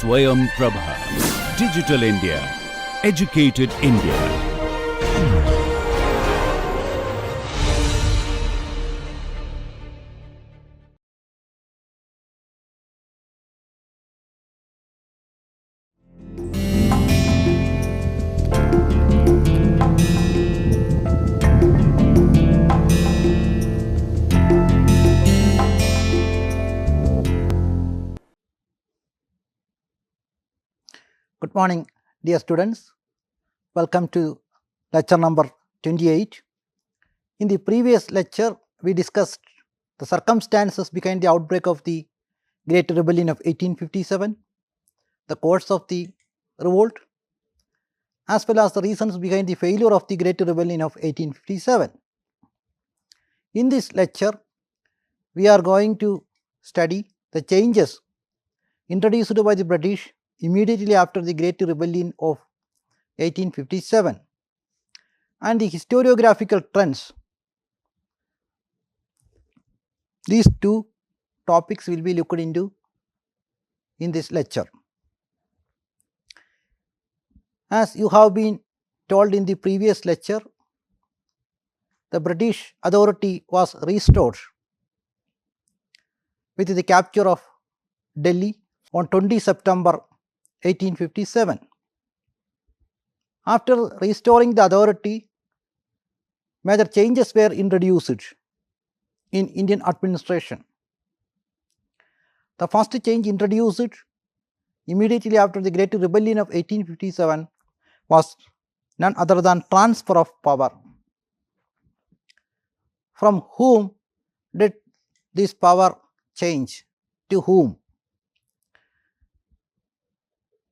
SwayamPrabha. Digital India. Educated India. Good morning, dear students. Welcome to lecture number 28. In the previous lecture, we discussed the circumstances behind the outbreak of the Great Rebellion of 1857, the cause of the revolt, as well as the reasons behind the failure of the Great Rebellion of 1857. In this lecture, we are going to study the changes introduced by the British immediately after the Great Rebellion of 1857 and the historiographical trends. These two topics will be looked into in this lecture. As you have been told in the previous lecture, the British authority was restored with the capture of Delhi on 20 September 1857. After restoring the authority, major changes were introduced in Indian administration. The first change introduced immediately after the Great Rebellion of 1857 was none other than transfer of power. From whom did this power change? To whom?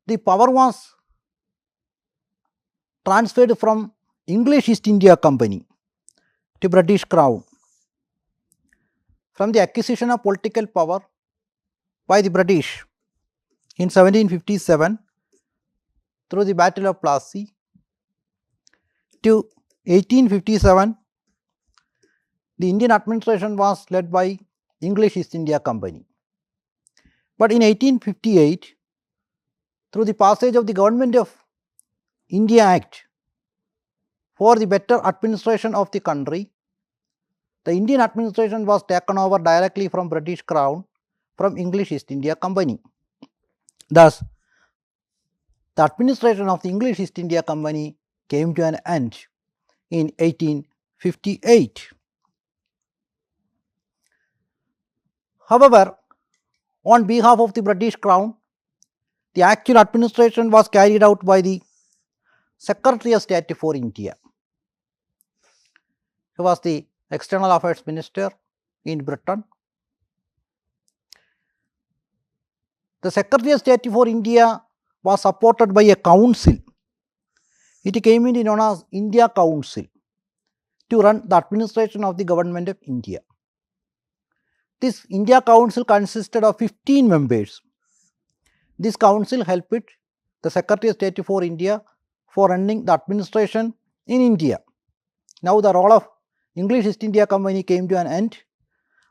The power was transferred from English East India Company to British Crown. From the acquisition of political power by the British in 1757 through the Battle of Plassey to 1857, the Indian administration was led by English East India Company. But in 1858, through the passage of the Government of India Act for the better administration of the country, the Indian administration was taken over directly from British Crown from English East India Company. Thus, the administration of the English East India Company came to an end in 1858. However, on behalf of the British Crown, the actual administration was carried out by the Secretary of State for India. He was the External Affairs Minister in Britain. The Secretary of State for India was supported by a council. It came in known as India Council to run the administration of the Government of India. This India Council consisted of 15 members. This council helped the Secretary of State for India for running the administration in India. Now the role of English East India Company came to an end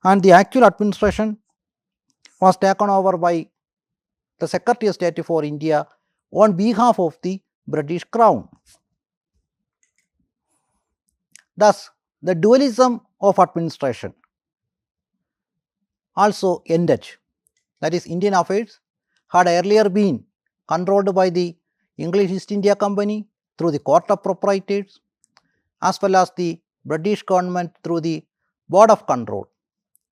and the actual administration was taken over by the Secretary of State for India on behalf of the British Crown. Thus, the dualism of administration also ended. That is, Indian affairs had earlier been controlled by the English East India Company through the Court of Proprietors as well as the British government through the Board of Control.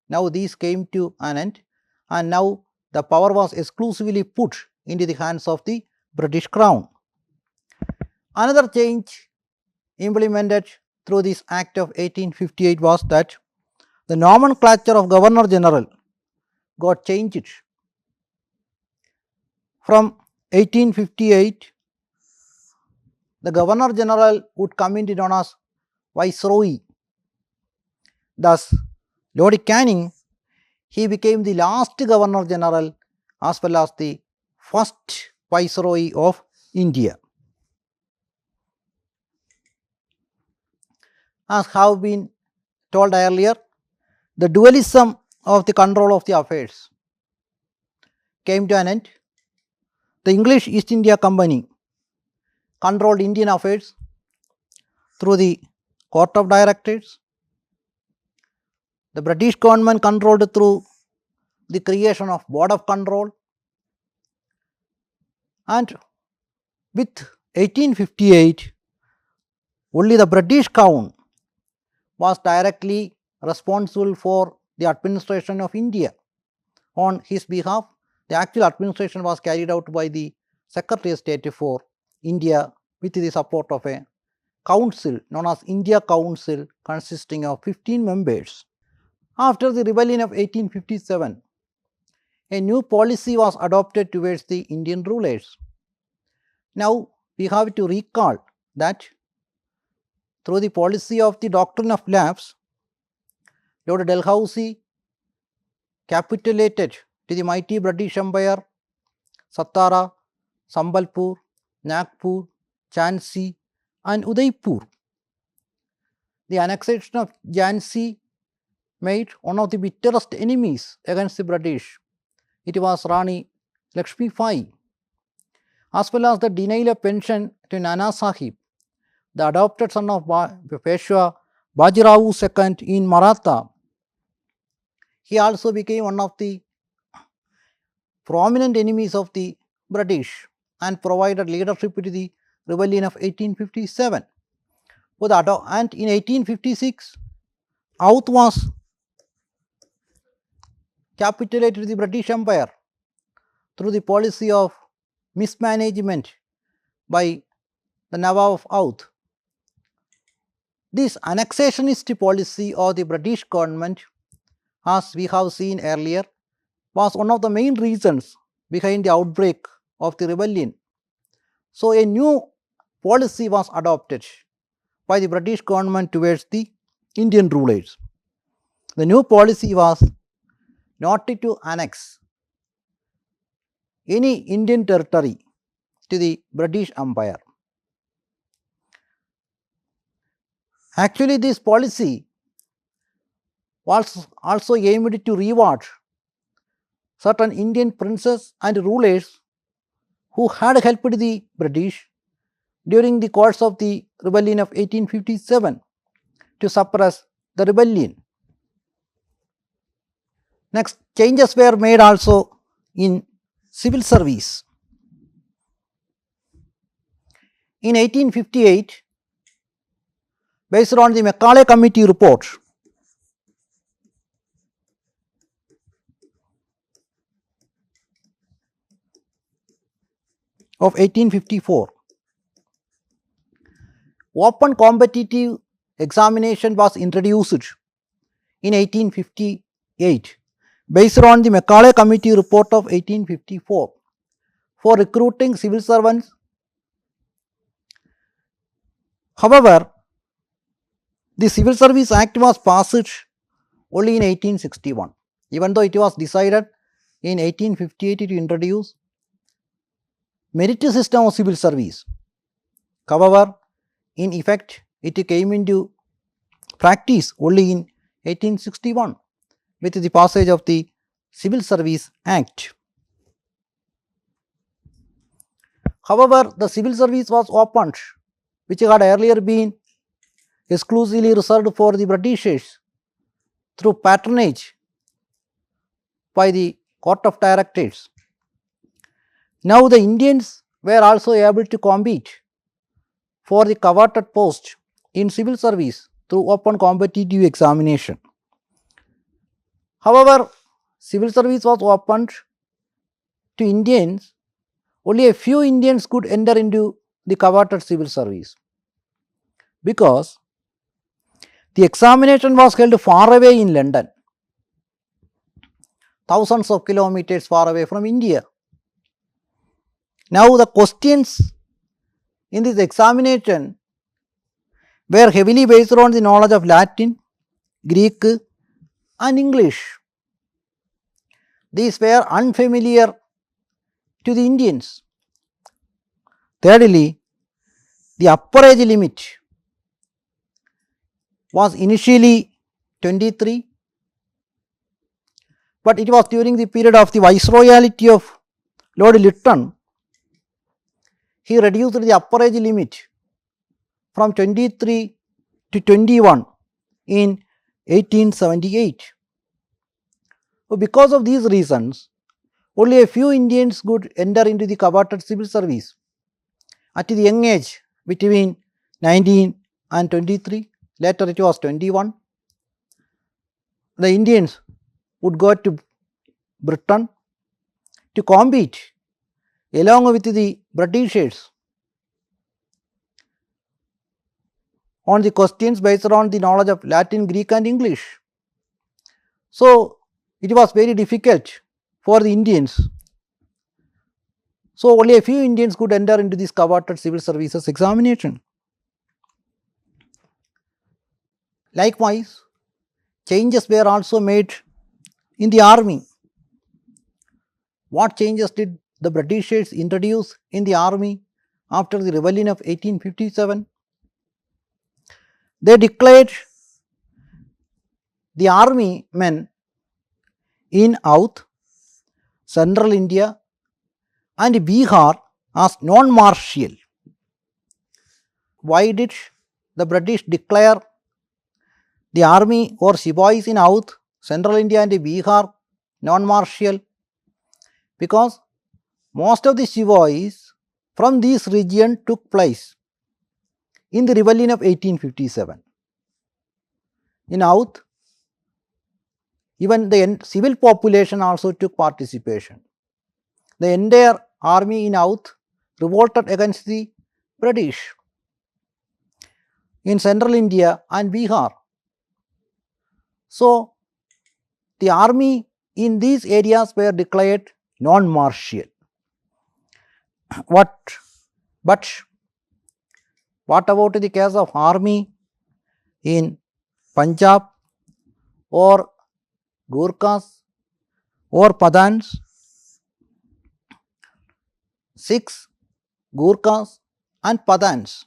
Now these came to an end and now the power was exclusively put into the hands of the British Crown. Another change implemented through this Act of 1858 was that the nomenclature of Governor General got changed. From 1858, the Governor General would come into known as Viceroy. Thus, Lord Canning, he became the last Governor General as well as the first Viceroy of India. As have been told earlier, the dualism of the control of the affairs came to an end the English East India Company controlled Indian affairs through the Court of Directors. The British government controlled through the creation of Board of Control, and with 1858 only the British Crown was directly responsible for the administration of India. On his behalf, the actual administration was carried out by the Secretary of State for India with the support of a council known as India Council consisting of 15 members. After the rebellion of 1857, a new policy was adopted towards the Indian rulers. Now we have to recall that through the policy of the doctrine of lapse, Lord Dalhousie capitulated to the mighty British Empire, Satara, Sambalpur, Nagpur, Jhansi and Udaipur. The annexation of Jhansi made one of the bitterest enemies against the British. It was Rani Lakshmi Bai, as well as the denial of pension to Nana Sahib, the adopted son of Peshwa Bajirao II in Maratha. He also became one of the prominent enemies of the British and provided leadership to the rebellion of 1857. And in 1856, Oudh was capitulated to the British Empire through the policy of mismanagement by the Nawab of Oudh. This annexationist policy of the British government, as we have seen earlier, was one of the main reasons behind the outbreak of the rebellion. So a new policy was adopted by the British government towards the Indian rulers. The new policy was not to annex any Indian territory to the British Empire. Actually, this policy was also aimed to reward certain Indian princes and rulers who had helped the British during the course of the rebellion of 1857 to suppress the rebellion. Next, changes were made also in civil service. In 1858, based on the Macaulay Committee report, of 1854, open competitive examination was introduced in 1858 based on the Macaulay Committee report of 1854 for recruiting civil servants. However, the Civil Service Act was passed only in 1861, even though it was decided in 1858 to introduce merit system of civil service. However, in effect, it came into practice only in 1861 with the passage of the Civil Service Act. However, the civil service was opened, which had earlier been exclusively reserved for the Britishers through patronage by the Court of Directors. Now the Indians were also able to compete for the coveted post in civil service through open competitive examination. However, civil service was opened to Indians. Only a few Indians could enter into the coveted civil service because the examination was held far away in London, thousands of kilometers far away from India. Now the questions in this examination were heavily based on the knowledge of Latin, Greek and English. These were unfamiliar to the Indians. Thirdly, the upper age limit was initially 23, but it was during the period of the Viceroyalty of Lord Lytton he reduced the upper age limit from 23 to 21 in 1878. So because of these reasons, only a few Indians could enter into the coveted civil service at the young age between 19 and 23. Later it was 21. The Indians would go to Britain to compete along with the Britishers on the questions based on the knowledge of Latin, Greek and English. So it was very difficult for the Indians. So only a few Indians could enter into this coveted civil services examination. Likewise, changes were also made in the army. What changes did the Britishers introduce in the army after the rebellion of 1857? They declared the army men in South, Central India and Bihar as non-martial. Why did the British declare the army or Sepoys in South, Central India and Bihar non-martial? Because most of the Sepoys from this region took place in the rebellion of 1857. In South, even the civil population also took participation. The entire army in South revolted against the British. In Central India and Bihar. So, the army in these areas were declared non-martial. But what about the case of army in Punjab or Gurkhas or Pathans? Sikhs, Gurkhas and Pathans,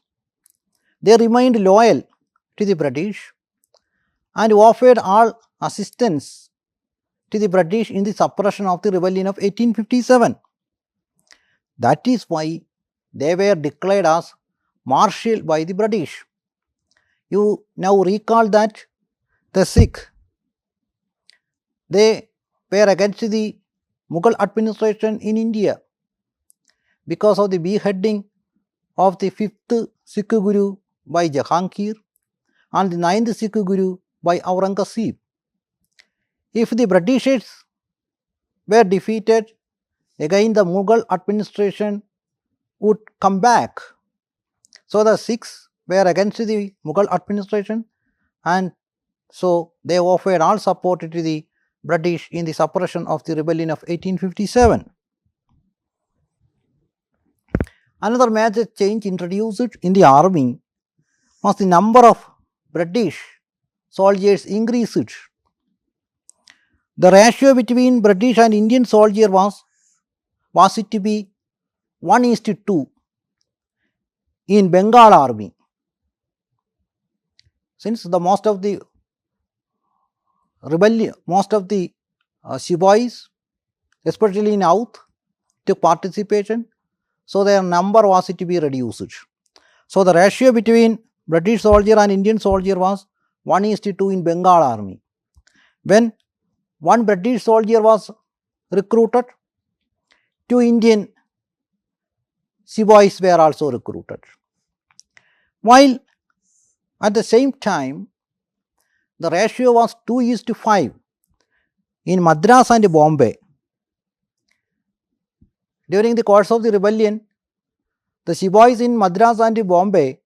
they remained loyal to the British and offered all assistance to the British in the suppression of the rebellion of 1857. That is why they were declared as martial by the British. You now recall that the Sikh, they were against the Mughal administration in India because of the beheading of the 5th Sikh Guru by Jahangir and the 9th Sikh Guru by Aurangzeb. If the Britishers were defeated, again the Mughal administration would come back. So the Sikhs were against the Mughal administration and so they offered all support to the British in the suppression of the rebellion of 1857. Another major change introduced in the army was the number of British soldiers increased. The ratio between British and Indian soldier was it to be 1:2 in Bengal army. Since the most of the Sepoys, especially in South, took participation, so their number was to be reduced. So the ratio between British soldier and Indian soldier was 1:2 in Bengal army. When one British soldier was recruited, 2 Indian Sepoys were also recruited. While at the same time, the ratio was 2:5 in Madras and Bombay. During the course of the rebellion, the Sepoys in Madras and Bombay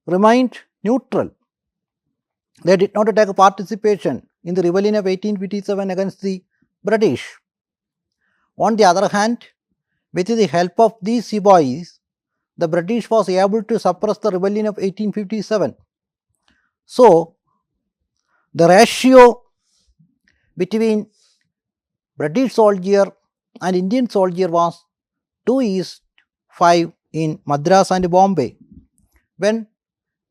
remained neutral. They did not take participation in the rebellion of 1857 against the British. On the other hand, with the help of these Sepoys, the British was able to suppress the rebellion of 1857. So, the ratio between British soldier and Indian soldier was 2:5 in Madras and Bombay. When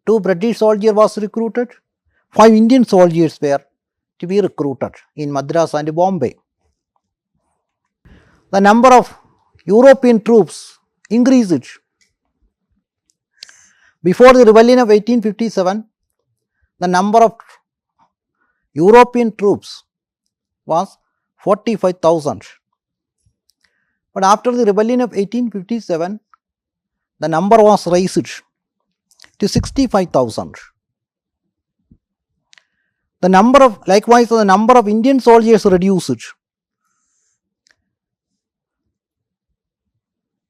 2 British soldiers was recruited, 5 Indian soldiers were to be recruited in Madras and Bombay. The number of European troops increased. Before the rebellion of 1857, the number of European troops was 45,000. But after the rebellion of 1857, the number was raised to 65,000. Likewise, the number of Indian soldiers reduced.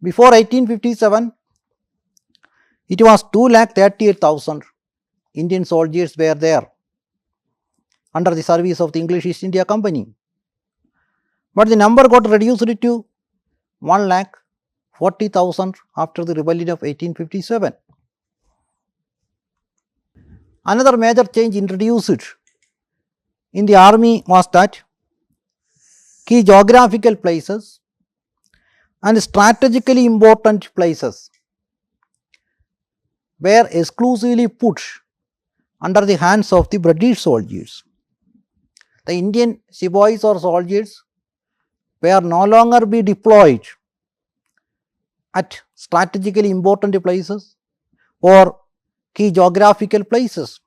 Before 1857, it was 2,38,000 Indian soldiers were there under the service of the English East India Company. But the number got reduced to 1,40,000 after the rebellion of 1857. Another major change introduced in the army was that key geographical places and strategically important places were exclusively put under the hands of the British soldiers. The Indian sepoys or soldiers were no longer be deployed at strategically important places or key geographical places.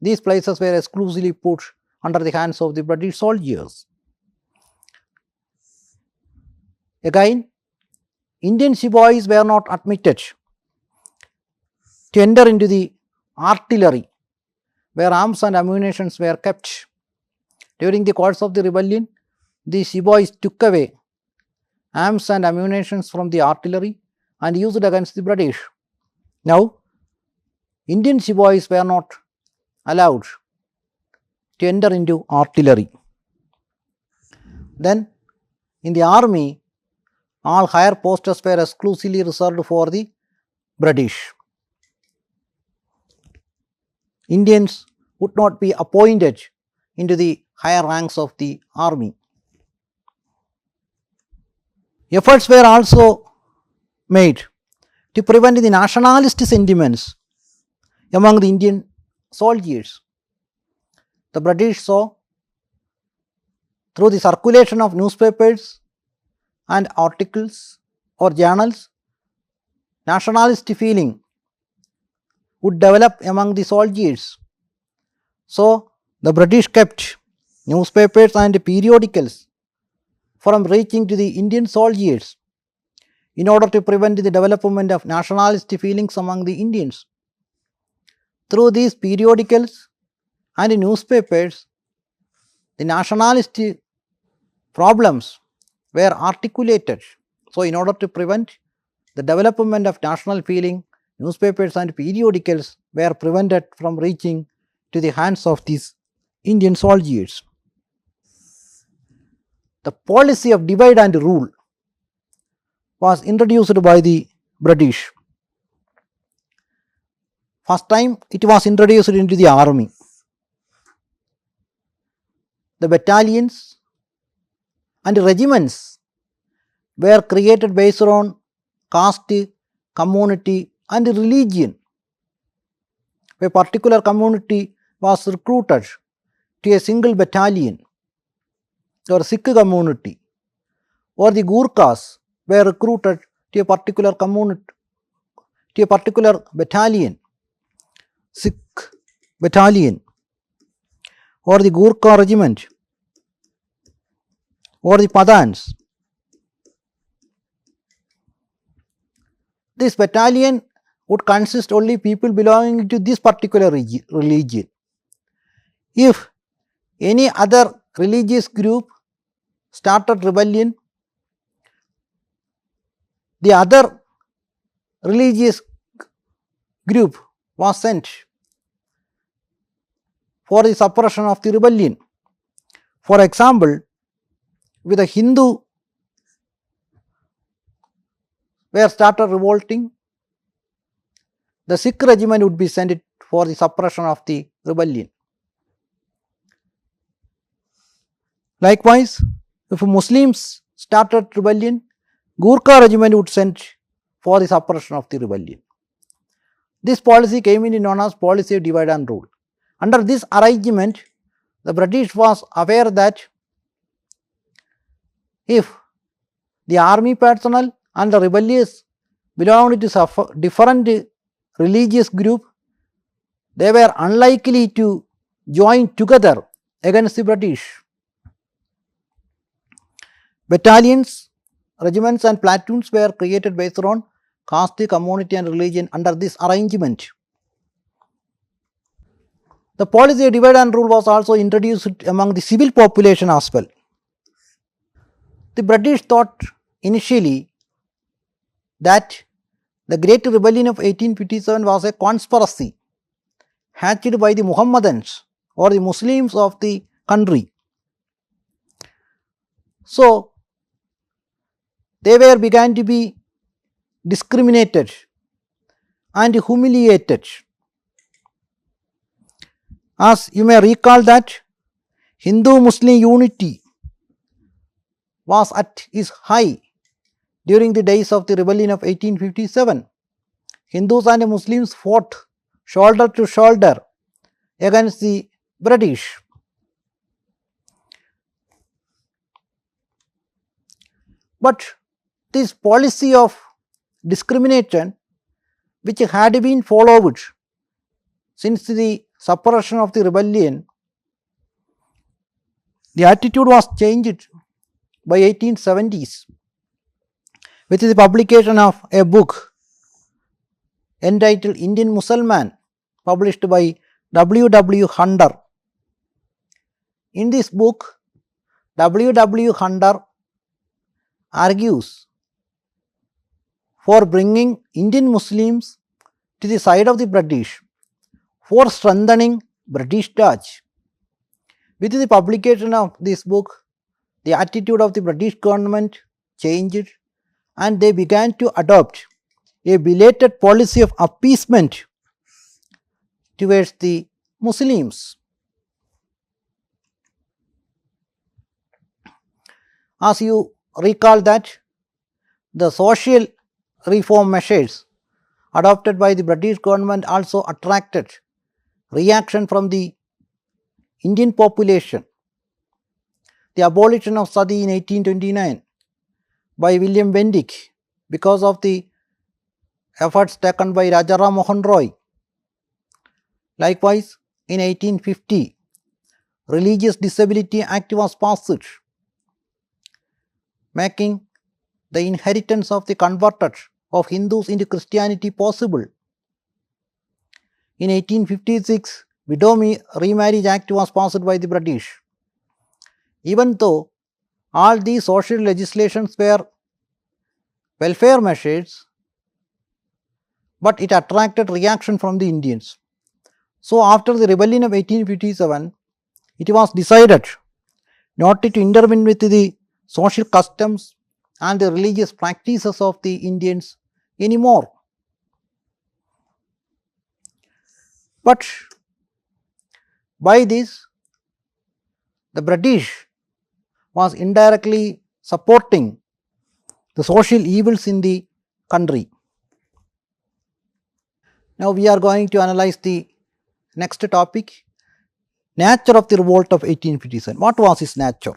These places were exclusively put under the hands of the British soldiers. Again, Indian sepoys were not admitted to enter into the artillery where arms and ammunition were kept. During the course of the rebellion, the sepoys took away arms and ammunition from the artillery and used it against the British. Now, Indian sepoys were not allowed to enter into artillery. Then, in the army, all higher posts were exclusively reserved for the British. Indians would not be appointed into the higher ranks of the army. Efforts were also made to prevent the nationalist sentiments among the Indian soldiers. The British saw through the circulation of newspapers and articles or journals, nationalist feeling would develop among the soldiers. So, the British kept newspapers and periodicals from reaching to the Indian soldiers in order to prevent the development of nationalist feelings among the Indians. Through these periodicals and newspapers, the nationalist problems were articulated. So, in order to prevent the development of national feeling, newspapers and periodicals were prevented from reaching to the hands of these Indian soldiers. The policy of divide and rule was introduced by the British. First time it was introduced into the army. The battalions and regiments were created based on caste, community and religion. A particular community was recruited to a single battalion or Sikh community, or the Gurkhas were recruited to a particular community, to a particular battalion, Sikh battalion, or the Gurkha regiment, or the Pathans. This battalion would consist only people belonging to this particular religion. If any other religious group started rebellion, the other religious group was sent for the suppression of the rebellion. For example, with a Hindu were started revolting, the Sikh regiment would be sent for the suppression of the rebellion. Likewise, if Muslims started rebellion, Gurkha regiment would send for the suppression of the rebellion. This policy came in known as policy of divide and rule. Under this arrangement, the British was aware that if the army personnel and the rebellious belonged to different religious group, they were unlikely to join together against the British. Battalions, regiments and platoons were created based on caste, community and religion under this arrangement. The policy of divide and rule was also introduced among the civil population as well. The British thought initially that the Great Rebellion of 1857 was a conspiracy hatched by the Muhammadans or the Muslims of the country. So, they began to be discriminated and humiliated. As you may recall that Hindu-Muslim unity was at its high during the days of the rebellion of 1857. Hindus and Muslims fought shoulder to shoulder against the British. But this policy of discrimination, which had been followed since the suppression of the rebellion, the attitude was changed by 1870s with the publication of a book entitled Indian Mussalman, published by W. Hunter. In this book, W. Hunter argues for bringing Indian Muslims to the side of the British, for strengthening British touch. With the publication of this book, the attitude of the British government changed and they began to adopt a belated policy of appeasement towards the Muslims. As you recall that the social reform measures adopted by the British government also attracted reaction from the Indian population. The abolition of sati in 1829 by William Bentinck because of the efforts taken by Raja Ram Mohan Roy. Likewise, in 1850, Religious Disability Act was passed, making the inheritance of the converted of Hindus into Christianity possible. In 1856, Widow Remarriage Act was passed by the British. Even though all these social legislations were welfare measures, but it attracted reaction from the Indians. So, after the rebellion of 1857, it was decided not to intervene with the social customs and the religious practices of the Indians anymore. But by this, the British was indirectly supporting the social evils in the country. Now we are going to analyze the next topic, nature of the revolt of 1857. What was its nature?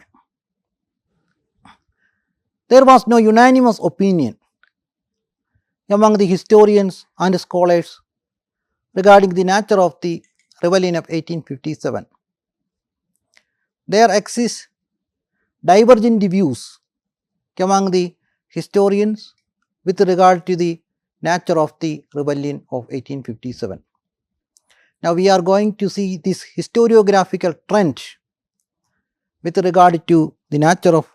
There was no unanimous opinion among the historians and scholars regarding the nature of the rebellion of 1857. There exist divergent views among the historians with regard to the nature of the rebellion of 1857. Now we are going to see this historiographical trend with regard to the nature of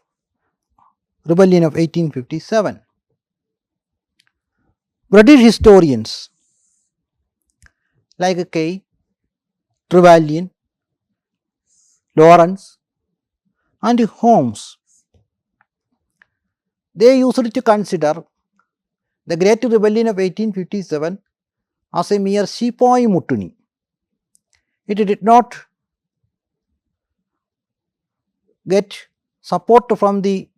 rebellion of 1857. British historians like Kay, Trevelyan, Lawrence and Holmes, they used to consider the Great Rebellion of 1857 as a mere sepoy mutiny. It did not get support from the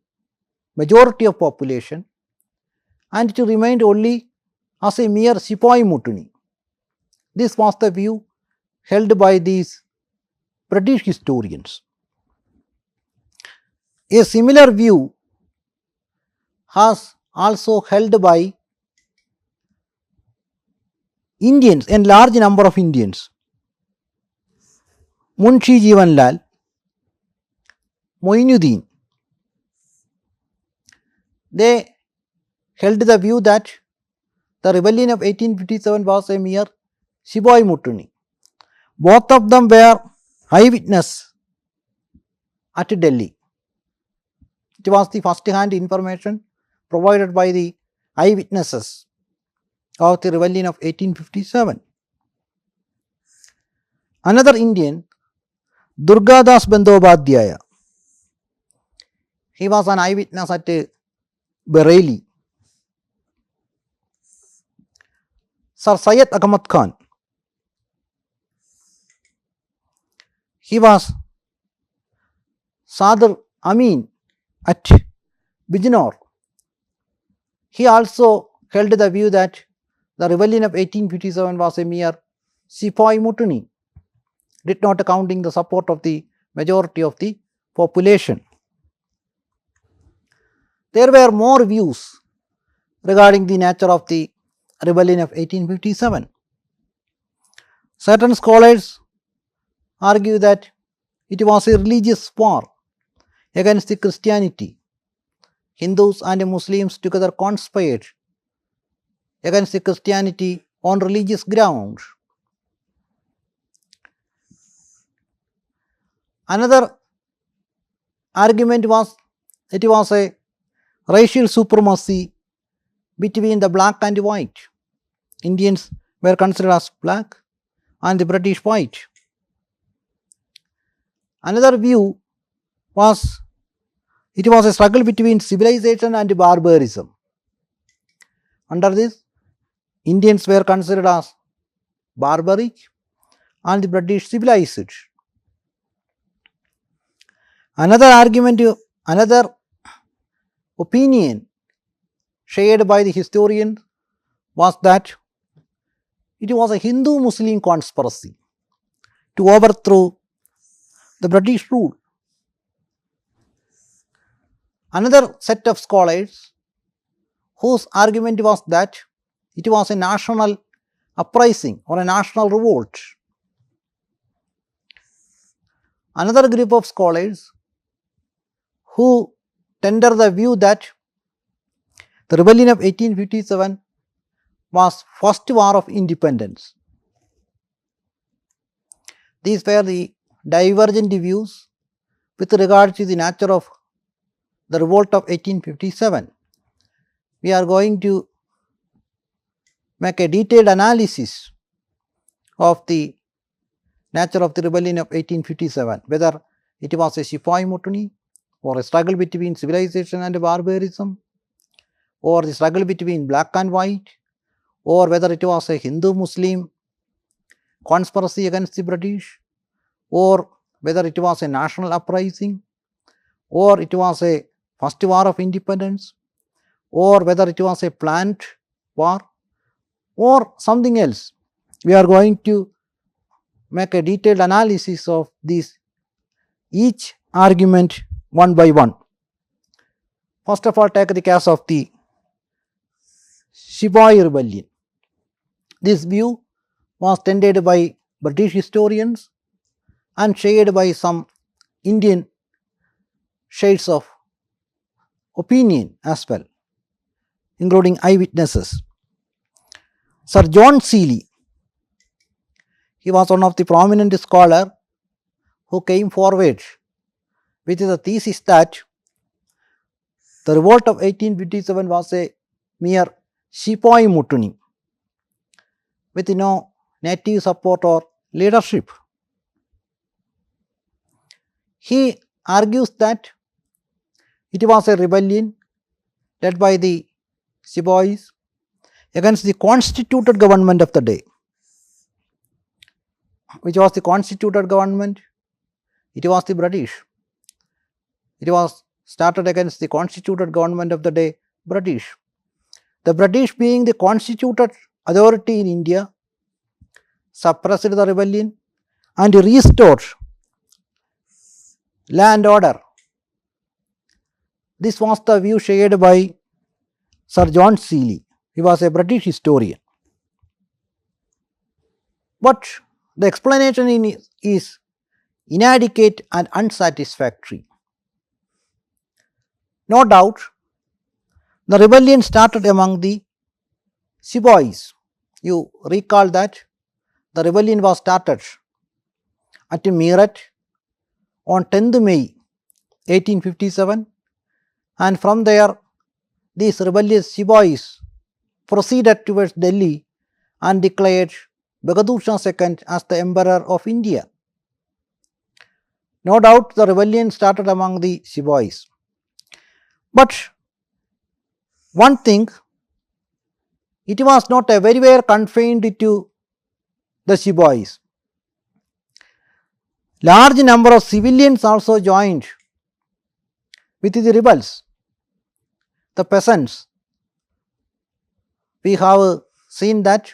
majority of population and it remained only as a mere sepoy mutiny. This was the view held by these British historians. A similar view has also held by Indians, a large number of Indians, Munshi Jeevan Lal, Moinuddin, they held the view that the rebellion of 1857 was a mere Shiboi Mutuni. Both of them were eyewitness at Delhi. It was the first-hand information provided by the eyewitnesses of the rebellion of 1857. Another Indian, Durgadas Bandobadhyaya, he was an eyewitness at Bareilly. Sir Syed Ahmad Khan, he was Sadr Amin at Bijnor. He also held the view that the rebellion of 1857 was a mere Sepoy mutiny, did not accounting the support of the majority of the population. There were more views regarding the nature of the rebellion of 1857. Certain scholars argue that it was a religious war against the Christianity. Hindus and Muslims together conspired against the Christianity on religious grounds. Another argument was it was a racial supremacy between the black and white. Indians were considered as black and the British white. Another view was it was a struggle between civilization and barbarism. Under this, Indians were considered as barbaric and the British civilized. Another opinion shared by the historian was that it was a Hindu-Muslim conspiracy to overthrow the British rule. Another set of scholars whose argument was that it was a national uprising or a national revolt. Another group of scholars who tender the view that the rebellion of 1857 was first war of independence. These were the divergent views with regard to the nature of the revolt of 1857. We are going to make a detailed analysis of the nature of the rebellion of 1857, whether it was a Sepoy mutiny or a struggle between civilization and barbarism, or the struggle between black and white, or whether it was a Hindu-Muslim conspiracy against the British, or whether it was a national uprising, or it was a first war of independence, or whether it was a planned war, or something else. We are going to make a detailed analysis of these, each argument one by one. First of all, take the case of the Sepoy rebellion. This view was tended by British historians and shared by some Indian shades of opinion as well, including eyewitnesses. Sir John Seeley, he was one of the prominent scholars who came forward with the thesis that the revolt of 1857 was a mere Sepoy mutiny with no native support or leadership. He argues that it was a rebellion led by the Sepoys against the constituted government of the day. Which was the constituted government? It was the British. It was started against the constituted government of the day, British. The British, being the constituted authority in India, suppressed the rebellion and restored land order. This was the view shared by Sir John Seeley. He was a British historian. but the explanation is inadequate and unsatisfactory. No doubt, the rebellion started among the sepoys. You recall that the rebellion was started at Meerut on 10th May 1857, and from there these rebellious sepoys proceeded towards Delhi and declared Bahadur Shah II as the Emperor of India. No doubt the rebellion started among the sepoys. But one thing, it was not everywhere confined to the sepoys. Large number of civilians also joined with the rebels, the peasants. We have seen that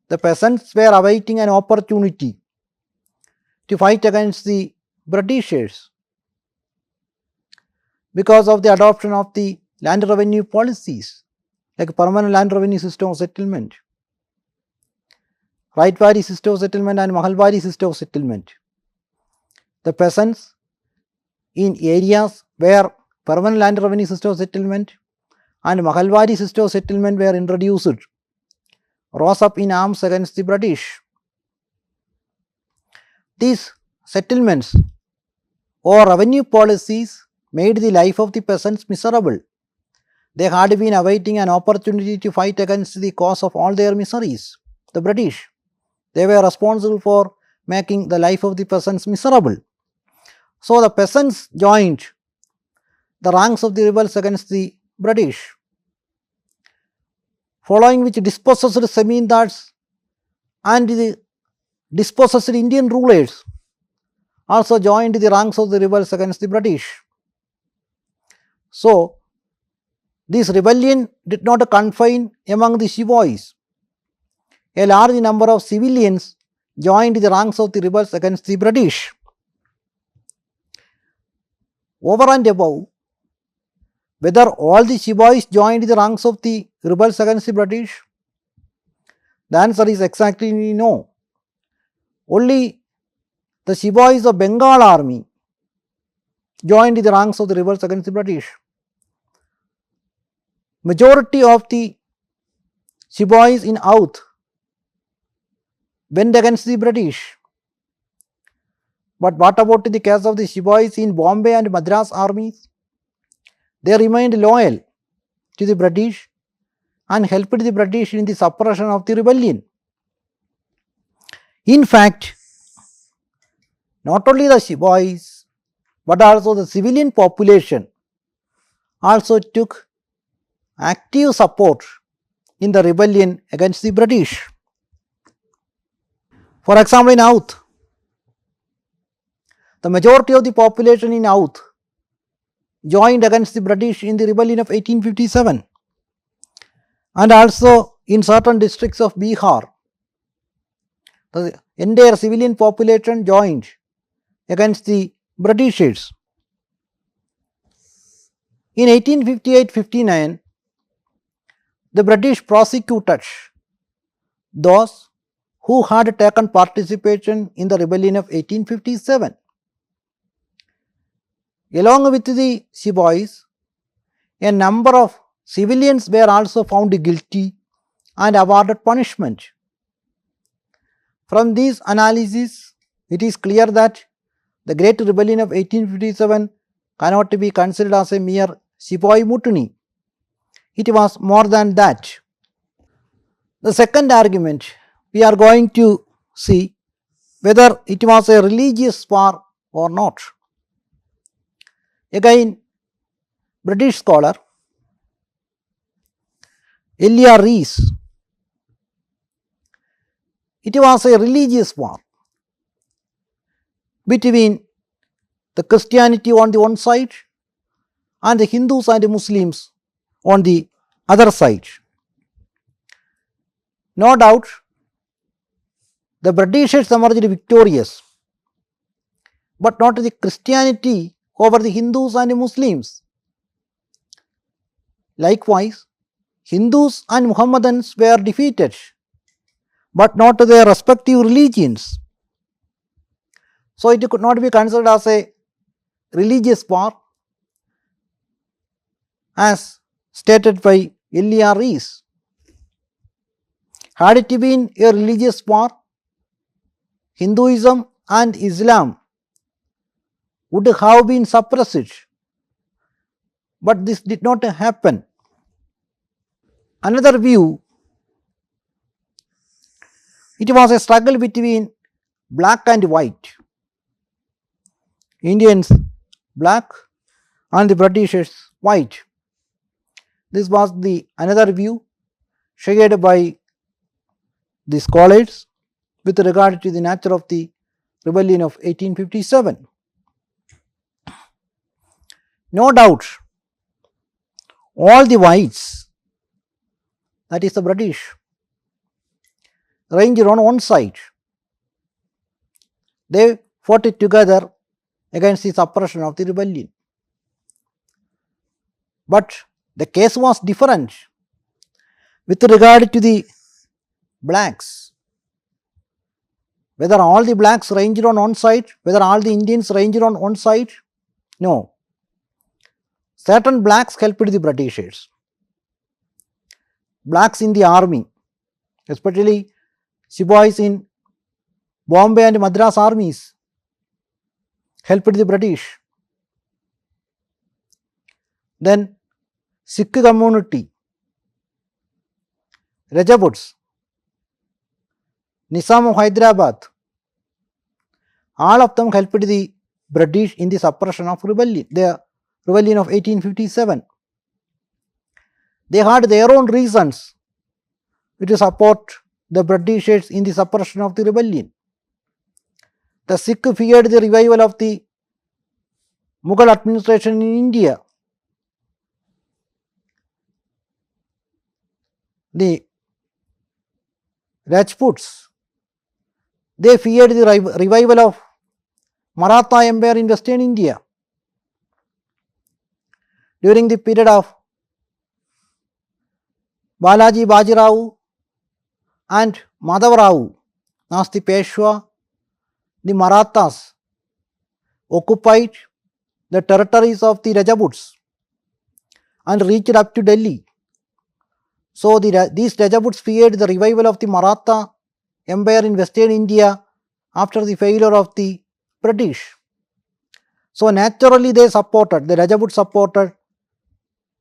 the peasants were awaiting an opportunity to fight against the Britishers because of the adoption of the land revenue policies like permanent land revenue system of settlement, Raitwari system of settlement and Mahalwari system of settlement. The peasants in areas where permanent land revenue system of settlement and Mahalwari system of settlement were introduced rose up in arms against the British. These settlements or revenue policies made the life of the peasants miserable. They had been awaiting an opportunity to fight against the cause of all their miseries, the British. They were responsible for making the life of the peasants miserable. So the peasants joined the ranks of the rebels against the British, following which dispossessed zamindars and the dispossessed Indian rulers also joined the ranks of the rebels against the British. So this rebellion did not confine among the sepoys. A large number of civilians joined the ranks of the rebels against the British. Over and above, whether all the sepoys joined the ranks of the rebels against the British, the answer is exactly no. Only the sepoys of Bengal army joined the ranks of the rebels against the British. Majority of the sepoys in Outh went against the British. But what about the case of the sepoys in Bombay and Madras armies? They remained loyal to the British and helped the British in the suppression of the rebellion. In fact, not only the sepoys but also the civilian population also took active support in the rebellion against the British. For example, in Outh, the majority of the population in Outh joined against the British in the rebellion of 1857, and also in certain districts of Bihar, the entire civilian population joined against the Britishers. In 1858-59, the British prosecuted those who had taken participation in the rebellion of 1857. Along with the sepoys, a number of civilians were also found guilty and awarded punishment. From these analyses, it is clear that the Great Rebellion of 1857 cannot be considered as a mere sepoy mutiny. It was more than that. The second argument, we are going to see whether it was a religious war or not. Again, British scholar Elia Rees, it was a religious war between the Christianity on the one side and the Hindus and the Muslims on the other side. No doubt, the Britishers emerged victorious, but not the Christianity over the Hindus and the Muslims. Likewise, Hindus and Muhammadans were defeated, but not to their respective religions. So it could not be considered as a religious war as stated by L.E.R. Rees. Had it been a religious war, Hinduism and Islam would have been suppressed, but this did not happen. Another view, it was a struggle between black and white. Indians black and the Britishers white. This was the another view shared by the scholars with regard to the nature of the rebellion of 1857. No doubt, all the whites, that is the British, ranged on one side. They fought it together against the suppression of the rebellion. But the case was different with regard to the blacks. Whether all the blacks ranged on one side, whether all the Indians ranged on one side, no. Certain blacks helped the Britishers. Blacks in the army, especially sepoys in Bombay and Madras armies, helped the British. Then Sikh community, Rajaputs, Nizam of Hyderabad, all of them helped the British in the suppression of rebellion, the rebellion of 1857. They had their own reasons to support the Britishers in the suppression of the rebellion. The Sikh feared the revival of the Mughal administration in India. The Rajputs, they feared the revival of Maratha Empire in Western India. During the period of Balaji Bajirao and Madhavrao as the Peshwa, the Marathas occupied the territories of the Rajaputs and reached up to Delhi. So these Rajaputs feared the revival of the Maratha Empire in Western India after the failure of the British. So naturally the Rajaputs supported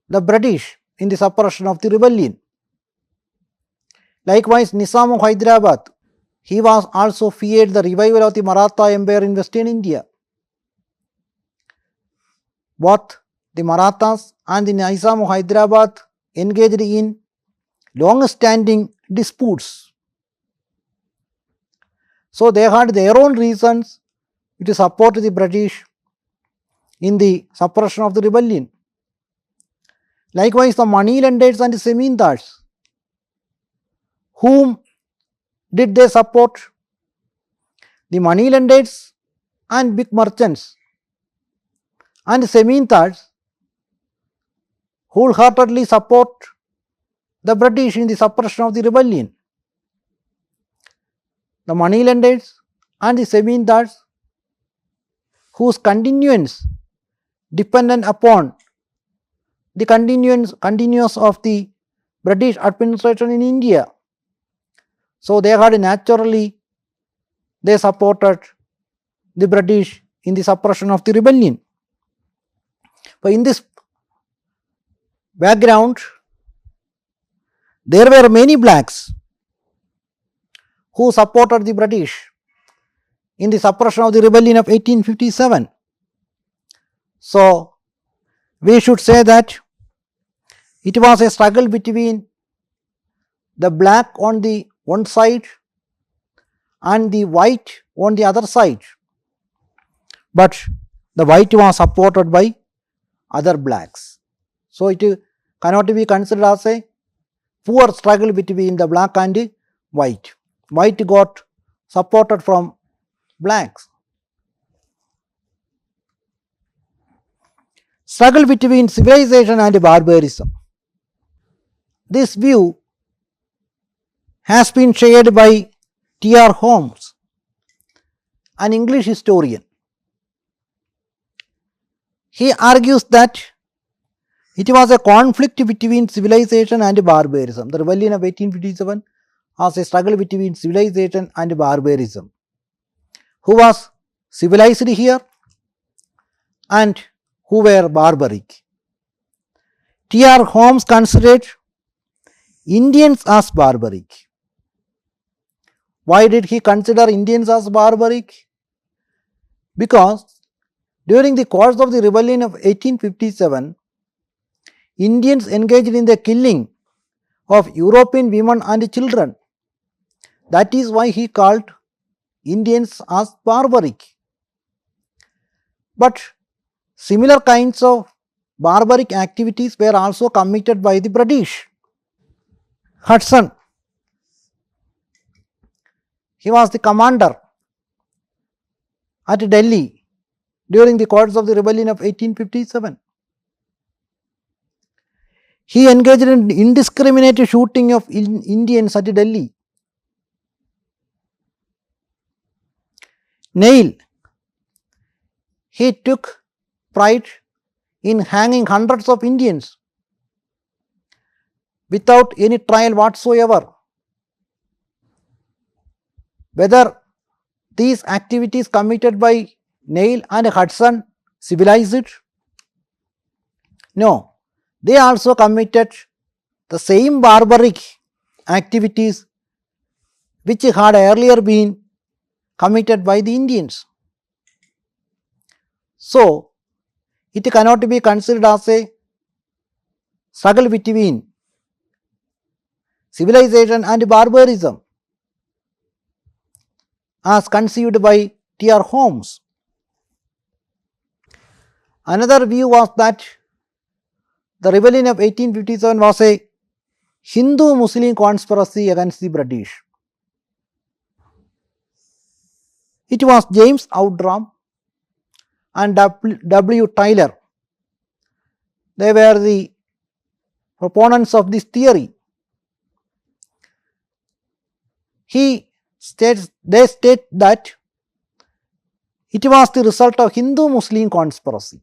the British in the suppression of the rebellion. Likewise, Nizam of Hyderabad, he was also feared the revival of the Maratha Empire in Western India. Both the Marathas and the Nizam of Hyderabad engaged in long-standing disputes. So they had their own reasons to support the British in the suppression of the rebellion. Likewise, the money lenders and the zemindars, whom did they support? The money lenders and big merchants and zemindars wholeheartedly support the British in the suppression of the rebellion. The money lenders and the zemindars whose continuance dependent upon the continuance of the British administration in India. So they had naturally, they supported the British in the suppression of the rebellion. But in this background, there were many blacks who supported the British in the suppression of the rebellion of 1857. So we should say that it was a struggle between the black on the one side and the white on the other side. But the white was supported by other blacks. So it cannot be considered as a poor struggle between the black and white. White got supported from blacks. Struggle between civilization and barbarism. This view has been shared by T.R. Holmes, an English historian. He argues that it was a conflict between civilization and barbarism. The rebellion of 1857 was a struggle between civilization and barbarism. Who was civilized here and who were barbaric? T.R. Holmes considered Indians as barbaric. Why did he consider Indians as barbaric? Because during the course of the rebellion of 1857, Indians engaged in the killing of European women and children. That is why he called Indians as barbaric. But similar kinds of barbaric activities were also committed by the British. Hudson, he was the commander at Delhi during the course of the rebellion of 1857. He engaged in indiscriminate shooting of Indians at Delhi. Neil, he took pride in hanging hundreds of Indians without any trial whatsoever. Whether these activities committed by Neil and Hudson civilized? No, they also committed the same barbaric activities which had earlier been committed by the Indians. So, it cannot be considered as a struggle between civilization and barbarism as conceived by T.R. Holmes. Another view was that the rebellion of 1857 was a Hindu-Muslim conspiracy against the British. It was James Outram and W. Tyler. They were the proponents of this theory. They state that it was the result of Hindu-Muslim conspiracy.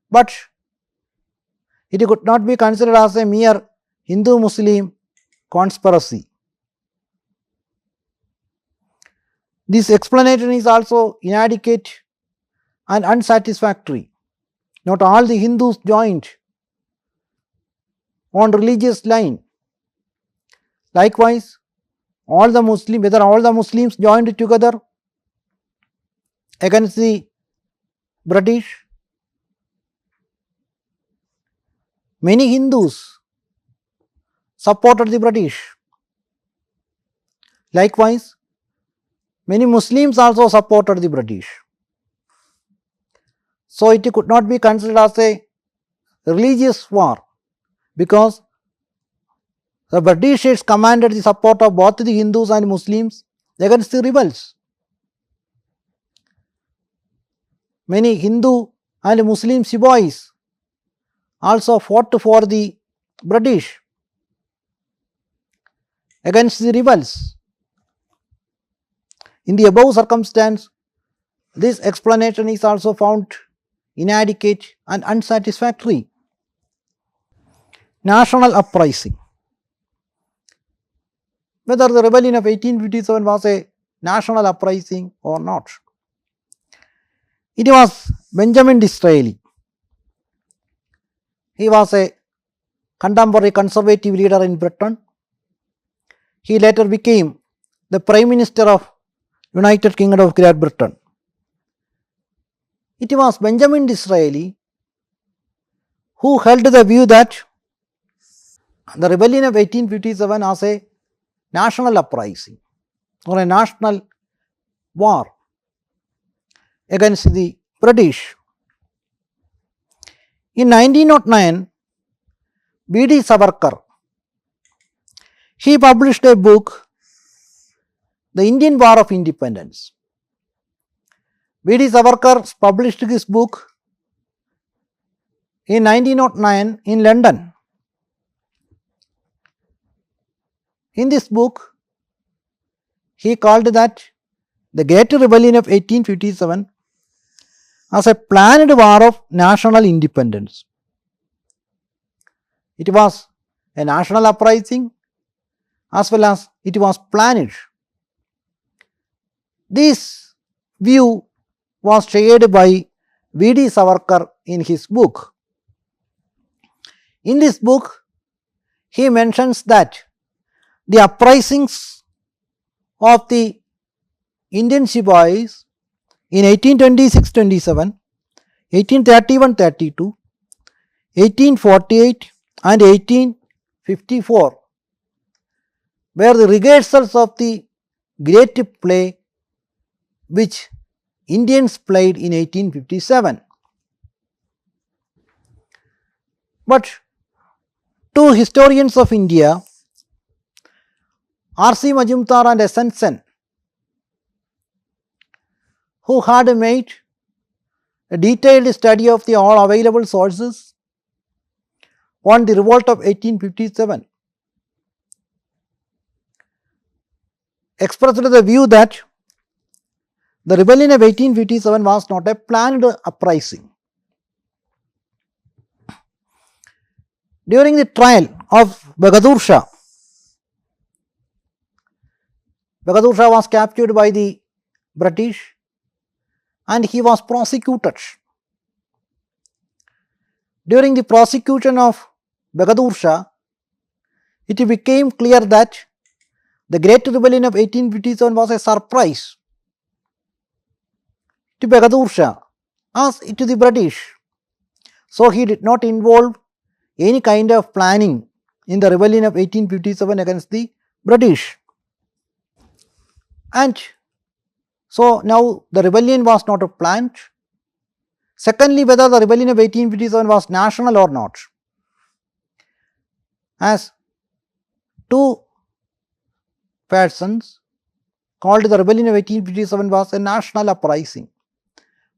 But it could not be considered as a mere Hindu-Muslim conspiracy. This explanation is also inadequate and unsatisfactory. Not all the Hindus joined on religious line. Likewise, whether all the Muslims joined together against the British. Many Hindus supported the British. Likewise, many Muslims also supported the British. So, it could not be considered as a religious war because the Britishers commanded the support of both the Hindus and Muslims against the rebels. Many Hindu and Muslim sepoys also fought for the British against the rebels. In the above circumstance, this explanation is also found inadequate and unsatisfactory. National uprising. Whether the rebellion of 1857 was a national uprising or not. It was Benjamin Disraeli. He was a contemporary conservative leader in Britain. He later became the Prime Minister of United Kingdom of Great Britain. It was Benjamin Disraeli who held the view that the rebellion of 1857 was a national uprising or a national war against the British. In 1909, B.D. Savarkar, he published a book, The Indian War of Independence. B.D. Savarkar published this book in 1909 in London. In this book, he called that the Great Rebellion of 1857 as a planned war of national independence. It was a national uprising as well as it was planned. This view was shared by V.D. Savarkar in his book. In this book, he mentions that the uprisings of the Indian Sepoys in 1826-27, 1831-32, 1848 and 1854 were the rehearsals of the great play which Indians played in 1857. But two historians of India, R.C. Majumdar and S.N. Sen, who had made a detailed study of the all available sources on the revolt of 1857, expressed the view that the rebellion of 1857 was not a planned uprising. During the trial of Bahadur Shah was captured by the British and he was prosecuted. During the prosecution of Bahadur Shah, it became clear that the Great Rebellion of 1857 was a surprise to Bahadur Shah as to the British. So he did not involve any kind of planning in the rebellion of 1857 against the British. And so now the rebellion was not planned. Secondly, whether the rebellion of 1857 was national or not. As two persons called the rebellion of 1857 was a national uprising.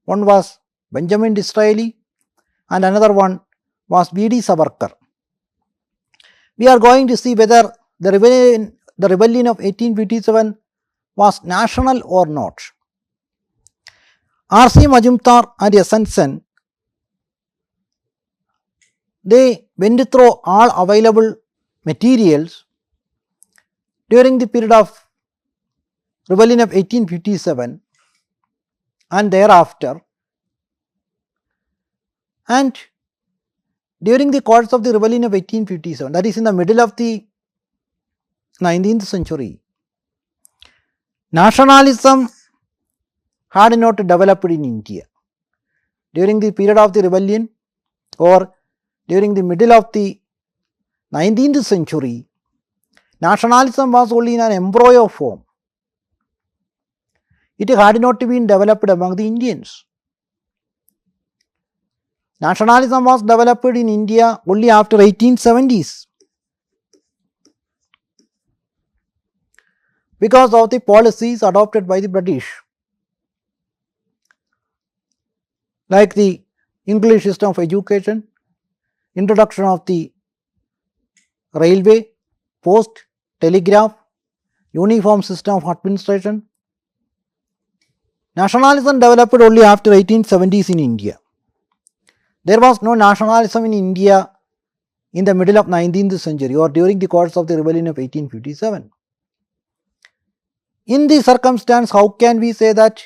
One was Benjamin Disraeli and another one was V.D. Savarkar. We are going to see whether the rebellion of 1857 was national or not. R.C. Majumdar and S.N. Sen, they went through all available materials during the period of rebellion of 1857 and thereafter, and during the course of the rebellion of 1857, that is in the middle of the 19th century, nationalism had not developed in India. During the period of the rebellion or during the middle of the 19th century, nationalism was only in an embryo form. It had not been developed among the Indians. Nationalism was developed in India only after 1870s because of the policies adopted by the British, like the English system of education, introduction of the railway, post, telegraph, uniform system of administration. Nationalism developed only after 1870s in India. There was no nationalism in India in the middle of 19th century or during the course of the rebellion of 1857. In this circumstance, how can we say that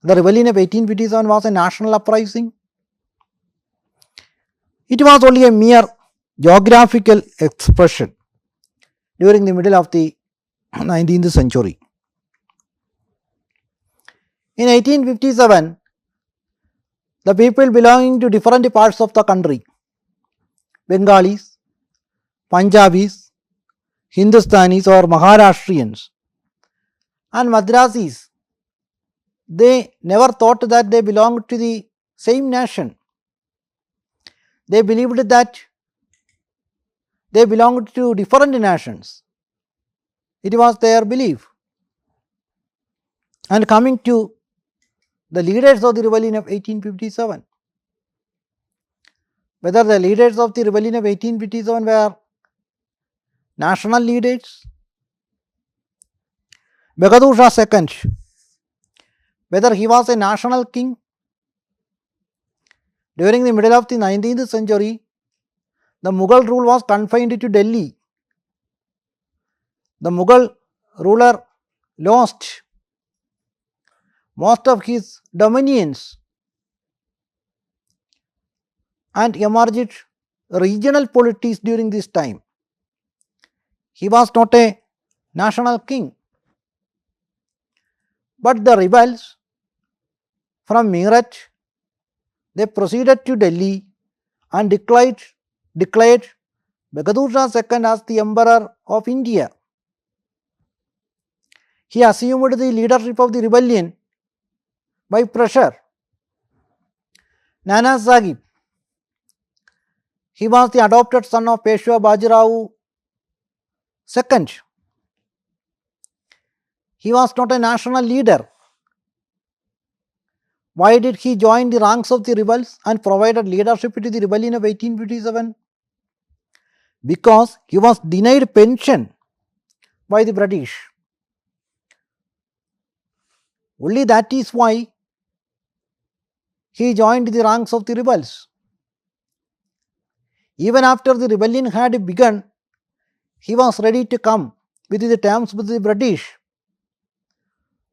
the rebellion of 1857 was a national uprising? It was only a mere geographical expression during the middle of the 19th century. In 1857, the people belonging to different parts of the country, Bengalis, Punjabis, Hindustanis or Maharashtrians and Madrasis, they never thought that they belonged to the same nation. They believed that they belonged to different nations. It was their belief. And coming to the leaders of the rebellion of 1857, whether the leaders of the rebellion of 1857 were national leaders Bahadur Shah II, whether he was a national king. During the middle of the 19th century, the Mughal rule was confined to Delhi. The Mughal ruler lost most of his dominions and emerged regional politics during this time. He was not a national king, but the rebels from Meerut, they proceeded to Delhi and declared Bahadur Shah II as the Emperor of India. He assumed the leadership of the rebellion by pressure. Nana Sahib, he was the adopted son of Peshwa Bajirao II. He was not a national leader. Why did he join the ranks of the rebels and provided leadership to the rebellion of 1857? Because he was denied pension by the British. Only that is why he joined the ranks of the rebels. Even after the rebellion had begun, he was ready to come with the terms with the British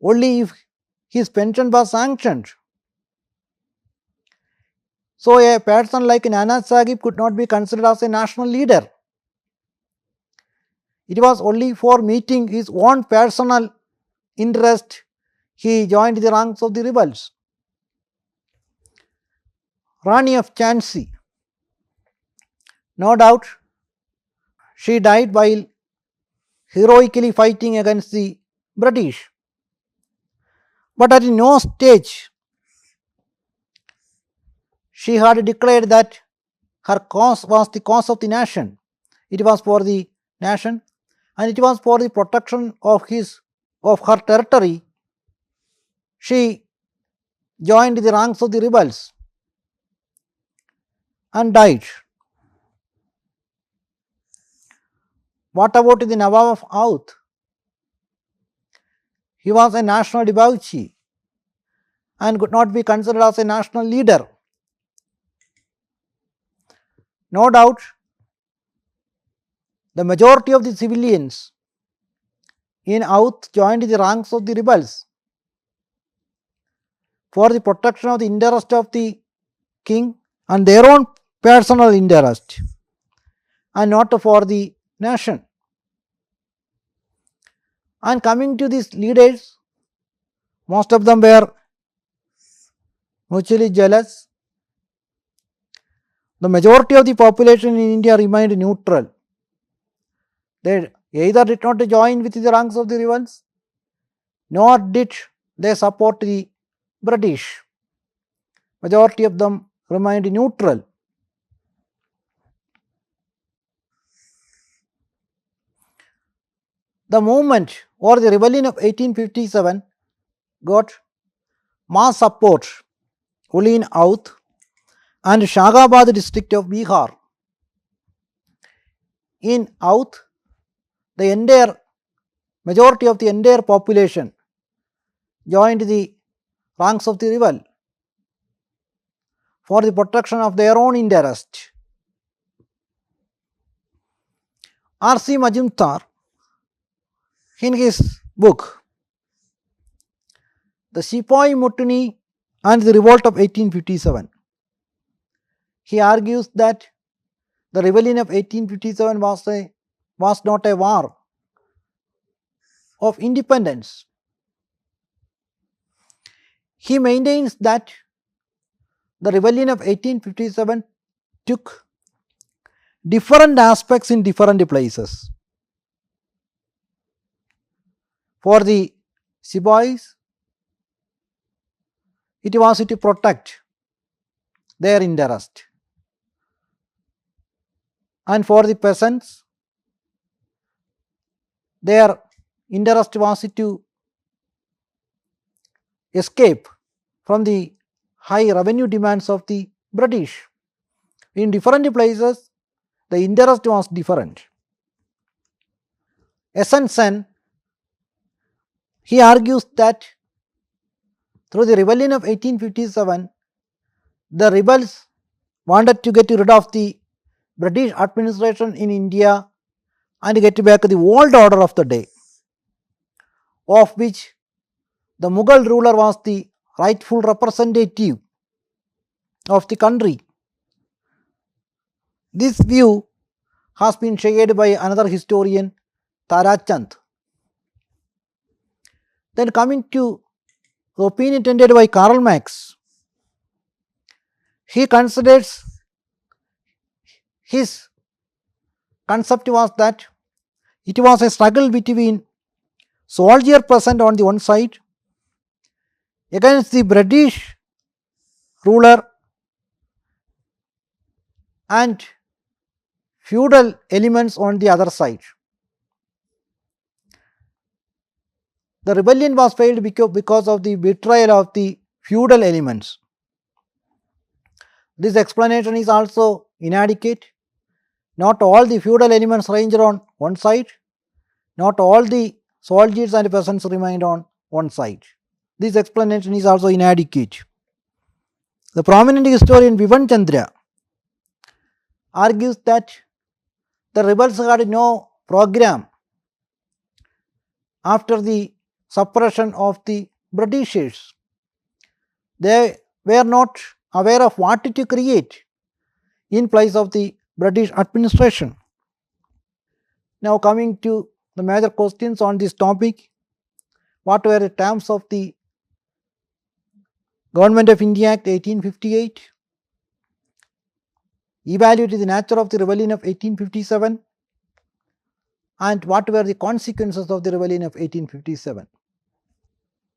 only if his pension was sanctioned. So a person like Nana Sahib could not be considered as a national leader. It was only for meeting his own personal interest he joined the ranks of the rebels. Rani of Jhansi, no doubt she died while heroically fighting against the British. But at no stage she had declared that her cause was the cause of the nation. It was for the nation and it was for the protection of her territory. She joined the ranks of the rebels and died. What about the Nawab of Oudh? He was a national debauchee and could not be considered as a national leader. No doubt, the majority of the civilians in Oudh joined the ranks of the rebels for the protection of the interest of the king and their own personal interest and not for the nation. And coming to these leaders, most of them were mutually jealous. The majority of the population in India remained neutral. They either did not join with the ranks of the rebels, nor did they support the British. Majority of them remained neutral. The movement or the rebellion of 1857 got mass support only in Oudh and Shagabad district of Bihar. In Oudh, the entire majority of the entire population joined the ranks of the rebel for the protection of their own interest. R.C. Majumdar, in his book The Sepoy Mutiny and the Revolt of 1857, he argues that the rebellion of 1857 was not a war of independence. He maintains that the rebellion of 1857 took different aspects in different places. For the sepoys, it was to protect their interest, and for the peasants, their interest was to escape from the high revenue demands of the British. In different places, the interest was different. SN Sen, he argues that through the rebellion of 1857, the rebels wanted to get rid of the British administration in India and get back the old order of the day, of which the Mughal ruler was the rightful representative of the country. This view has been shared by another historian, Tarachand. Then coming to the opinion tendered by Karl Marx, he considers his concept was that it was a struggle between soldier present on the one side against the British ruler and feudal elements on the other side. The rebellion was failed because of the betrayal of the feudal elements. This explanation is also inadequate. Not all the feudal elements ranged on one side, not all the soldiers and peasants remained on one side. This explanation is also inadequate. The prominent historian Vivan Chandra argues that the rebels had no program after the suppression of the Britishers. They were not aware of what to create in place of the British administration. Now coming to the major questions on this topic, what were the terms of the Government of India Act 1858? Evaluate the nature of the rebellion of 1857 and what were the consequences of the rebellion of 1857.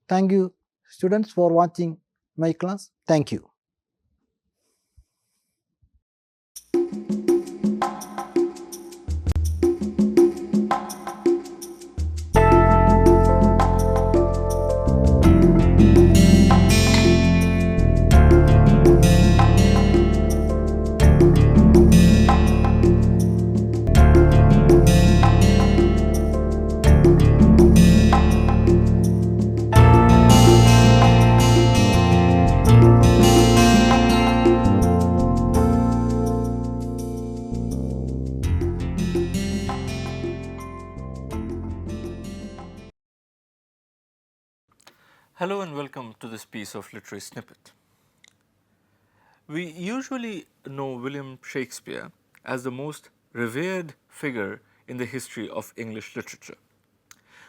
Thank you students for watching my class. Thank you. Hello and welcome to this piece of literary snippet. We usually know William Shakespeare as the most revered figure in the history of English literature.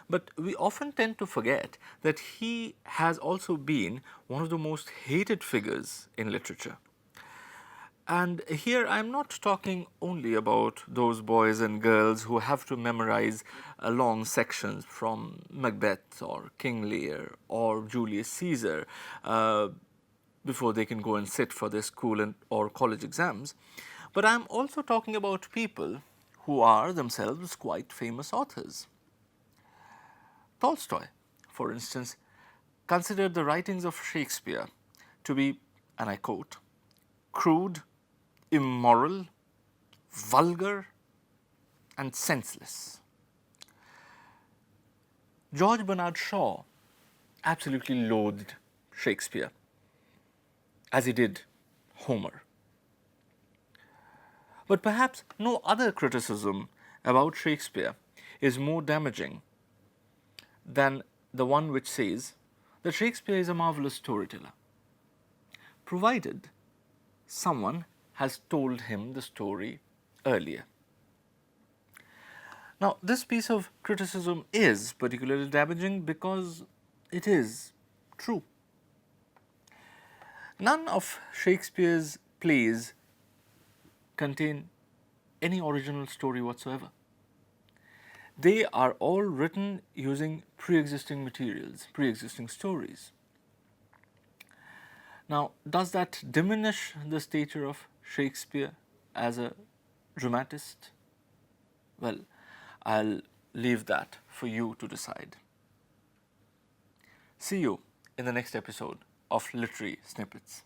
But we often tend to forget that he has also been one of the most hated figures in literature. And here I am not talking only about those boys and girls who have to memorize long sections from Macbeth or King Lear or Julius Caesar before they can go and sit for their school or college exams. But I am also talking about people who are themselves quite famous authors. Tolstoy, for instance, considered the writings of Shakespeare to be, and I quote, crude, immoral, vulgar, and senseless. George Bernard Shaw absolutely loathed Shakespeare, as he did Homer. But perhaps no other criticism about Shakespeare is more damaging than the one which says that Shakespeare is a marvelous storyteller, provided someone has told him the story earlier. Now, this piece of criticism is particularly damaging because it is true. None of Shakespeare's plays contain any original story whatsoever. They are all written using pre-existing materials, pre-existing stories. Now, does that diminish the stature of Shakespeare as a dramatist? Well, I'll leave that for you to decide. See you in the next episode of Literary Snippets.